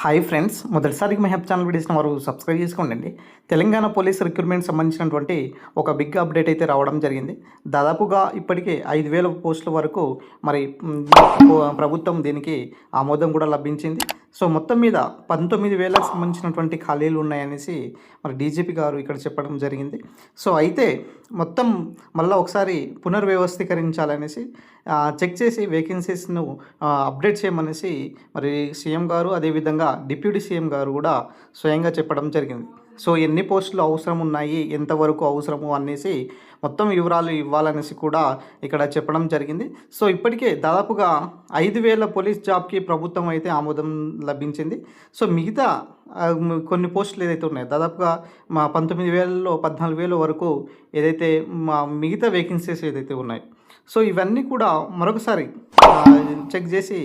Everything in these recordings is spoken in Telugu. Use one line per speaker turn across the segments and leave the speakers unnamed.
హాయ్ ఫ్రెండ్స్, మొదటిసారికి మెహబ్ ఛానల్ వీడియోస్ని వారు సబ్స్క్రైబ్ చేసుకోండి. తెలంగాణ పోలీస్ రిక్రూట్మెంట్ సంబంధించినటువంటి ఒక బిగ్ అప్డేట్ అయితే రావడం జరిగింది. దాదాపుగా ఇప్పటికే 5,000 పోస్టుల వరకు మరి ప్రభుత్వం దీనికి ఆమోదం కూడా లభించింది. సో మొత్తం మీద 19,000కు సంబంధించినటువంటి ఖాళీలు ఉన్నాయనేసి మరి డీజీపీ గారు ఇక్కడ చెప్పడం జరిగింది. సో అయితే మొత్తం మళ్ళీ ఒకసారి పునర్వ్యవస్థీకరించాలనేసి చెక్ చేసి వేకెన్సీస్ను అప్డేట్ చేయమనేసి మరి సీఎం గారు, అదేవిధంగా డిప్యూటీ సీఎం గారు కూడా స్వయంగా చెప్పడం జరిగింది. సో ఎన్ని పోస్టులు అవసరం ఉన్నాయి, ఎంతవరకు అవసరము అనేసి మొత్తం వివరాలు ఇవ్వాలనేసి కూడా ఇక్కడ చెప్పడం జరిగింది. సో ఇప్పటికే దాదాపుగా 5,000 పోలీస్ జాబ్కి ప్రభుత్వం అయితే ఆమోదం లభించింది. సో మిగతా కొన్ని పోస్టులు ఏదైతే ఉన్నాయో దాదాపుగా 19,000లో 14,000 వరకు ఏదైతే మిగతా వేకెన్సీస్ ఏదైతే ఉన్నాయో సో ఇవన్నీ కూడా మరొకసారి చెక్ చేసి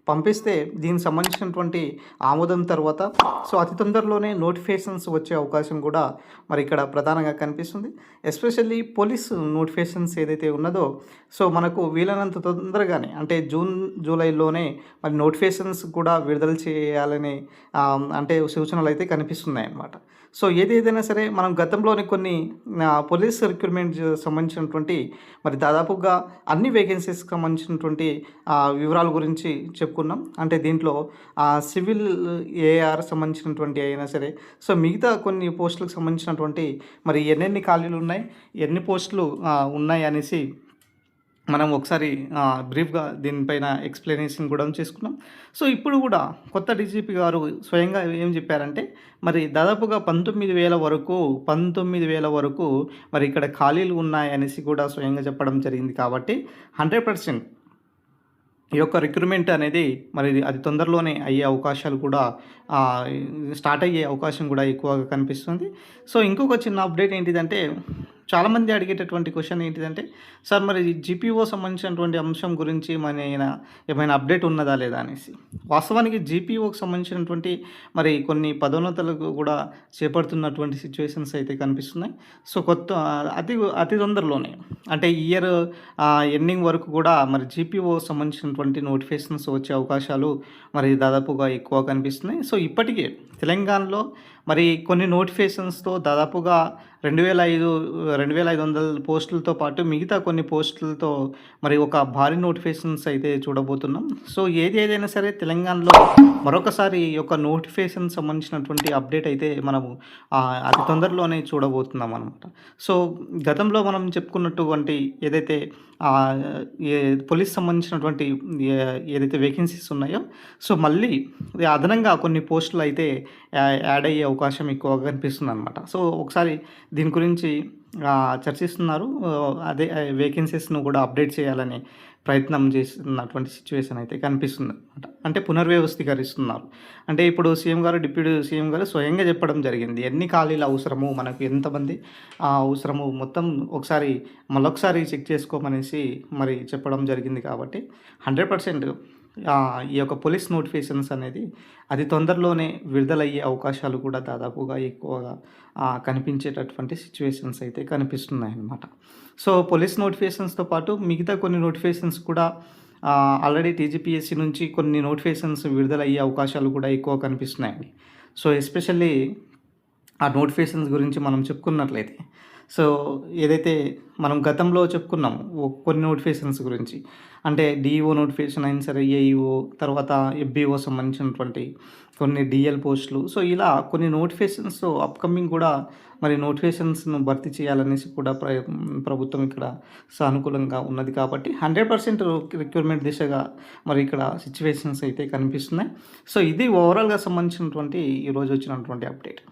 పంపిస్తే దీనికి సంబంధించినటువంటి ఆమోదం తర్వాత సో అతి తొందరలోనే నోటిఫికేషన్స్ వచ్చే అవకాశం కూడా మరి ఇక్కడ ప్రధానంగా కనిపిస్తుంది. ఎస్పెషల్లీ పోలీస్ నోటిఫికేషన్స్ ఏదైతే ఉన్నదో సో మనకు వీలైనంత తొందరగానే అంటే జూన్ జూలైలోనే మరి నోటిఫికేషన్స్ కూడా విడుదల చేయాలని అంటే సూచనలు అయితే కనిపిస్తున్నాయి అన్నమాట. సో ఏదైనా సరే మనం గతంలోని కొన్ని పోలీస్ రిక్రూట్మెంట్ సంబంధించినటువంటి మరి దాదాపుగా అన్ని వేకెన్సీస్కి సంబంధించినటువంటి వివరాల గురించి చెప్పుకున్నాం. అంటే దీంట్లో సివిల్ ఏఆర్ సంబంధించినటువంటి అయినా సరే సో మిగతా కొన్ని పోస్టులకు సంబంధించినటువంటి మరి ఎన్నెన్ని ఖాళీలు ఉన్నాయి, ఎన్ని పోస్టులు ఉన్నాయి అనేసి మనం ఒకసారి బ్రీఫ్గా దీనిపైన ఎక్స్ప్లెనేషన్ కూడా చేసుకున్నాం. సో ఇప్పుడు కూడా కొత్త డీజీపీ గారు స్వయంగా ఏం చెప్పారంటే మరి దాదాపుగా 19,000 వరకు మరి ఇక్కడ ఖాళీలు ఉన్నాయనేసి కూడా స్వయంగా చెప్పడం జరిగింది. కాబట్టి 100% ఈ యొక్క రిక్రూట్మెంట్ అనేది మరి అది తొందరలోనే అయ్యే అవకాశాలు కూడా స్టార్ట్ అయ్యే అవకాశం కూడా ఎక్కువగా కనిపిస్తుంది. సో ఇంకొక చిన్న అప్డేట్ ఏంటిదంటే చాలామంది అడిగేటటువంటి క్వశ్చన్ ఏంటిదంటే సార్ మరి జీపీఓ సంబంధించినటువంటి అంశం గురించి మన ఏమైనా అప్డేట్ ఉన్నదా లేదా అనేసి. వాస్తవానికి జీపీఓకి సంబంధించినటువంటి మరి కొన్ని పదోన్నతులకు కూడా చేపడుతున్నటువంటి సిచ్యువేషన్స్ అయితే కనిపిస్తున్నాయి. సో అతి తొందరలోనే అంటే ఇయర్ ఎండింగ్ వరకు కూడా మరి జీపీఓ సంబంధించినటువంటి నోటిఫికేషన్స్ వచ్చే అవకాశాలు మరి దాదాపుగా ఎక్కువ కనిపిస్తున్నాయి. సో ఇప్పటికే తెలంగాణలో మరి కొన్ని నోటిఫికేషన్స్తో దాదాపుగా 2,500 పోస్టులతో పాటు మిగతా కొన్ని పోస్టులతో మరి ఒక భారీ నోటిఫికేషన్స్ అయితే చూడబోతున్నాం. సో ఏదైనా సరే తెలంగాణలో మరొకసారి ఈ యొక్క నోటిఫికేషన్ సంబంధించినటువంటి అప్డేట్ అయితే మనము అతి తొందరలోనే చూడబోతున్నాం అనమాట. సో గతంలో మనం చెప్పుకున్నటువంటి ఏదైతే పోలీస్ సంబంధించినటువంటి ఏదైతే వేకెన్సీస్ ఉన్నాయో సో మళ్ళీ అదనంగా కొన్ని పోస్టులు అయితే యాడ్ అయ్యే అవకాశం ఎక్కువగా కనిపిస్తుంది అనమాట. సో ఒకసారి దీని గురించి చర్చిస్తున్నారు. అదే వేకెన్సీస్ను కూడా అప్డేట్ చేయాలని ప్రయత్నం చేస్తున్నటువంటి సిచ్యువేషన్ అయితే కనిపిస్తుంది అనమాట. అంటే పునర్వ్యవస్థీకరిస్తున్నారు. అంటే ఇప్పుడు సీఎం గారు, డిప్యూటీ సీఎం గారు స్వయంగా చెప్పడం జరిగింది ఎన్ని ఖాళీలు అవసరము, మనకు ఎంతమంది అవసరము మొత్తం మళ్ళొకసారి చెక్ చేసుకోమనేసి మరి చెప్పడం జరిగింది. కాబట్టి 100% ఈ యొక్క పోలీస్ నోటిఫికేషన్స్ అనేది అతి తొందరలోనే విడుదలయ్యే అవకాశాలు కూడా దాదాపుగా ఎక్కువగా కనిపించేటటువంటి సిచ్యువేషన్స్ అయితే కనిపిస్తున్నాయి అన్నమాట. సో పోలీస్ నోటిఫికేషన్స్తో పాటు మిగతా కొన్ని నోటిఫికేషన్స్ కూడా ఆల్రెడీ టీజీపీఎస్సీ నుంచి కొన్ని నోటిఫికేషన్స్ విడుదలయ్యే అవకాశాలు కూడా ఎక్కువ కనిపిస్తున్నాయండి. సో ఎస్పెషల్లీ ఆ నోటిఫికేషన్స్ గురించి మనం చెప్పుకున్నట్లయితే సో ఏదైతే మనం గతంలో చెప్పుకున్నాము కొన్ని నోటిఫికేషన్స్ గురించి అంటే డిఈఓ నోటిఫికేషన్ అయినా సరే, ఏఈఓ, తర్వాత ఎఫ్బిఓ సంబంధించినటువంటి కొన్ని డిఎల్ పోస్టులు. సో ఇలా కొన్ని నోటిఫికేషన్స్ అప్కమింగ్ కూడా మరి నోటిఫికేషన్స్ను భర్తీ చేయాలనేసి కూడా ప్రభుత్వం ఇక్కడ సానుకూలంగా ఉన్నది. కాబట్టి 100% రిక్రూట్మెంట్ దిశగా మరి ఇక్కడ సిచ్యువేషన్స్ అయితే కనిపిస్తున్నాయి. సో ఇది ఓవరాల్గా సంబంధించినటువంటి ఈరోజు వచ్చినటువంటి అప్డేట్.